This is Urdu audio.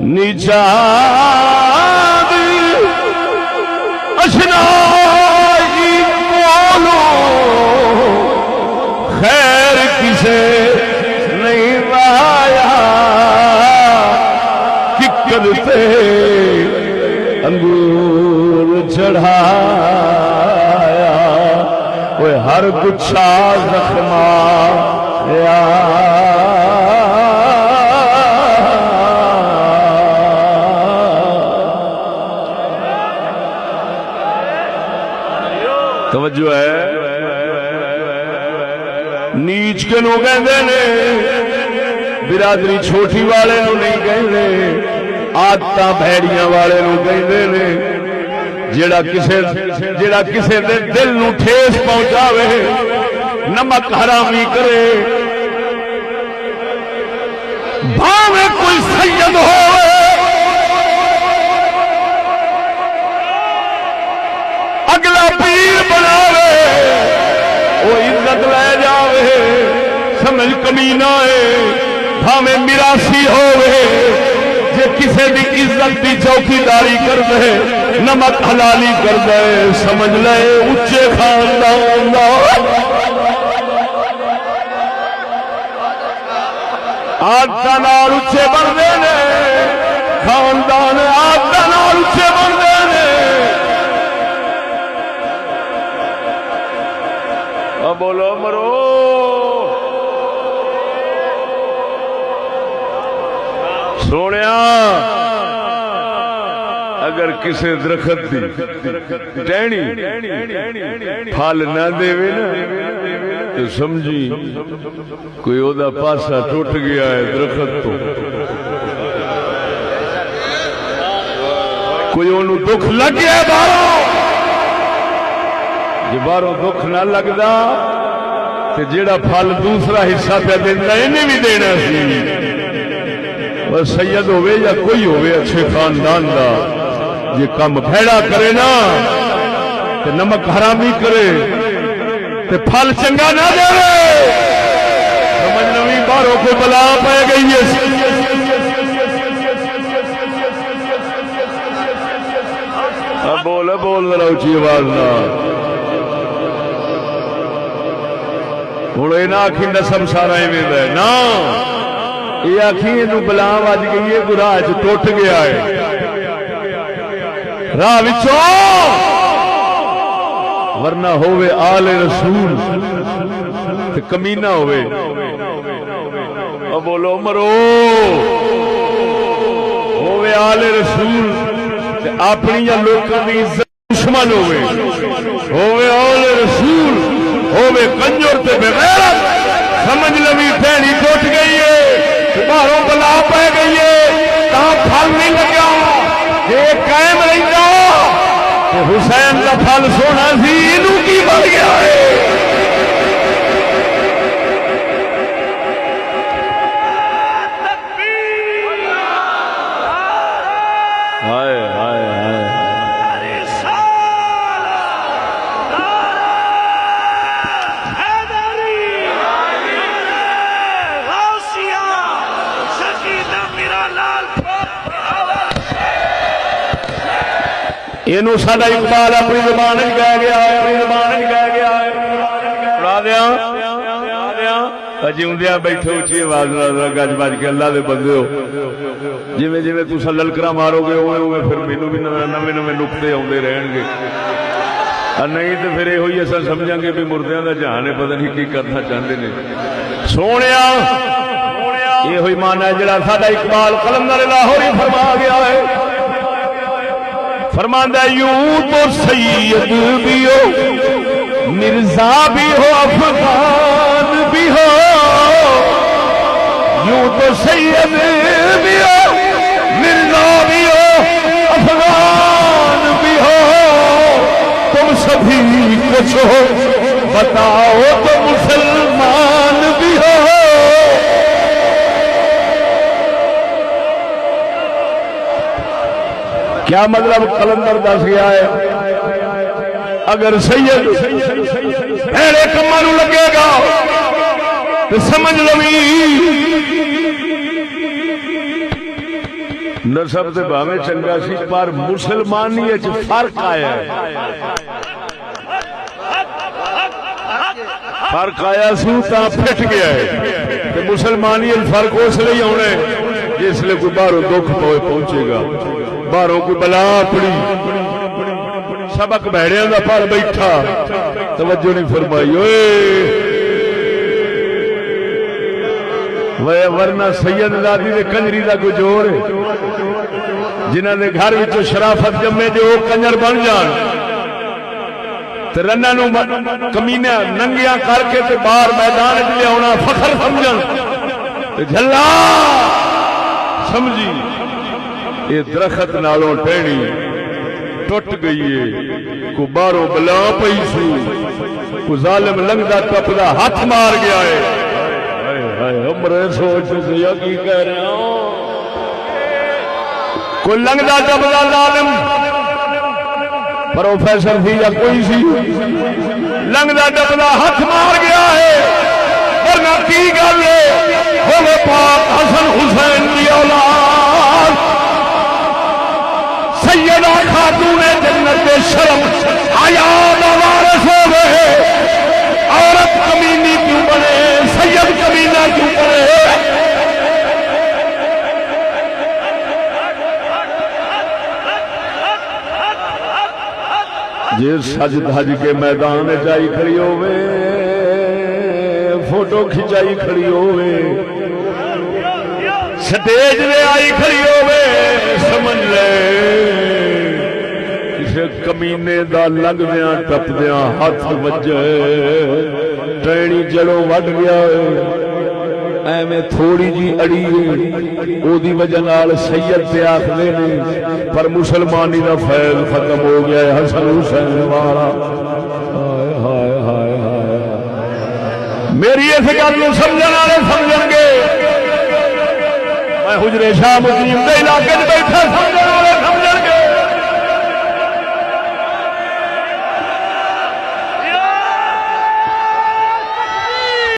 نجات اشنائی بولو خیر کسے نہیں وایا ککر تے انگور چڑھایا وہ ہر گچھا زخمایا توجہ ہے نیچ کے نو کہندے نے برادری چھوٹی والے نو نہیں کہندے عادتاں بھیڑیاں والے نو کہندے نے جیڑا کسے دے دل نو ٹھیس پہنچاوے نمک حرامی کرے بھاوے کوئی سید ہوئے اگلا پیر بناوے وہ عزت لے جاوے سمجھ کمینہ ہے بھاوے میراسی ہوئے جے کسے دی عزت دی چوکی داری کر دے نمک حلالی کر دے سمجھ لے اچھے خاندان دا آدھا نال اچھے بن دے نے خاندان آدھا نال اچھے بن دے نے بولو مرو سونیا اگر کسی درخت دی ٹہنی پھل نہ دے نا تو سمجھی کوئی او دا پاسا ٹوٹ گیا ہے درخت تو کوئی انہوں دکھ لگ گیا ہے بارو جی بارو دکھ نہ لگدا تو جیڑا پھل دوسرا حصہ پہ دینا انہیں بھی دینا سی بس سید ہوئے یا کوئی ہوئے اچھے خاندان دا یہ کم بھیڑا کرے نا تو نمک حرامی کرے تو پھل چنگا نہ دے سمجھ نوی باروں کو بلا پہ گئی ہے بول ذرا اچھی آواز نہ ہوں یہ نہ آخی نسب سارا ایویں ہے نا یہ آخی یہ بلا وج گئی ہے کوئی راہ ٹوٹ گیا ہے راہ ورنہ ہوئے آل رسول کمینہ ہوئے بولو مرو ہوئے آل رسول اپنی یا لوگوں کی دشمن ہوئے آل رسول ہوئے کنجر تے بغیرت سمجھ لوی پھیڑی ٹوٹ گئی ہے باہروں بلا پہ گئی ہے کہاں پھل نہیں لگیا یہ قائم رہتا کہ حسین کا پھل سونا سی انہوں کی بن گیا ہے ہائے ہائے ہائے اینو ساڈا اقبال اپنی زبان وچ کہہ گیا ہے اپنی زبان وچ کہہ گیا ہے سنا دیاں جیوندیاں بیٹھو اچھی آواز نال گج بج کے اللہ دے بندے ہو جویں جویں تساں للکرا مارو گے اوویں اوویں پھر مینوں بھی نویں نویں نقطے آوندے رہن گے نہیں تے پھر ایہی اساں سمجھاں گے بھی مردیاں دا جہان ہے پتہ نہیں کی کرنا چاہندے نے سونیا یہ ہوئی معنی ہے جڑا ساڈا اقبال قلندر لاہوری فرما گیا ہے فرماندہ یوں تو سید بھی ہو مرزا بھی ہو افغان بھی ہو یوں تو سید بھی ہو مرزا بھی ہو افغان بھی ہو تم سبھی کچھ ہو بتاؤ تو مسلمان بھی ہو کیا مطلب قلندر دس گیا ہے اگر سید پہلے کمانو لگے گا تو سمجھ لوی نسب تے بھاویں چنگا سی پر مسلمانی وچ فرق آیا ہے، فرق آیا سو تا پھٹ گیا ہے تے مسلمانی وچ فرق اس لیے ہونا ہے جس لیے کوئی باہروں دکھ پہنچے گا، باہروں کوئی بلا پڑی، سبق بھیڑیاں دا پڑھ بیٹھا، توجہ نہیں فرمائی اوئے ورنہ سید زادی دے کنجری دا کوئی جوڑ ہے جنہاں دے گھر وچ شرافت جمے جو کنجر بن جان تے رناں نو کمینے ننگیاں کر کے تے باہر میدان وچ لے آونا فخر سمجھن تے جھلا سمجھی اے درخت نالوں ٹہنی ٹوٹ گئی ہے، کو باہروں بلا پئی سی، کو ظالم لنگدا ٹپدا ہاتھ مار گیا ہے، عمرے سوچ سیا کی کہہ رہا ہوں، کوئی لنگدا ٹپدا ظالم پروفیسر تھی یا کوئی سی، لنگدا ٹپدا ہاتھ مار گیا ہے، ورنہ کی گل ہے ہوے پاک حسن حسین دی اولاد سیدہ خاتون جنت شرم حیا دا وارث ہوے، عورت کمینی کیوں بنے، سید کمینہ کیوں بنے؟ جی سج دھج کے میدان جائی کھڑی ہوے، فوٹو کھچائی کھڑی ہوے، سٹیج دے آئی کھڑی ہوے، سمجھ لے کسے کمینے دا لنگدیاں ٹپدیاں ہاتھ وجے ٹہنی جڑوں وڈ گیا ہے، ایویں تھوڑی جی اڑی او دی وجہ نال سید تے آکھدے نے، پر مسلمانی دا فیض ختم ہو گیا ہے، حسن حسین والا۔ ہائے ہائے ہائے ہائے، میری اس گل نوں سمجھن والے سمجھن گے، میں حجرے شاہ مقیم دے علاقے وچ بیٹھا سمجھن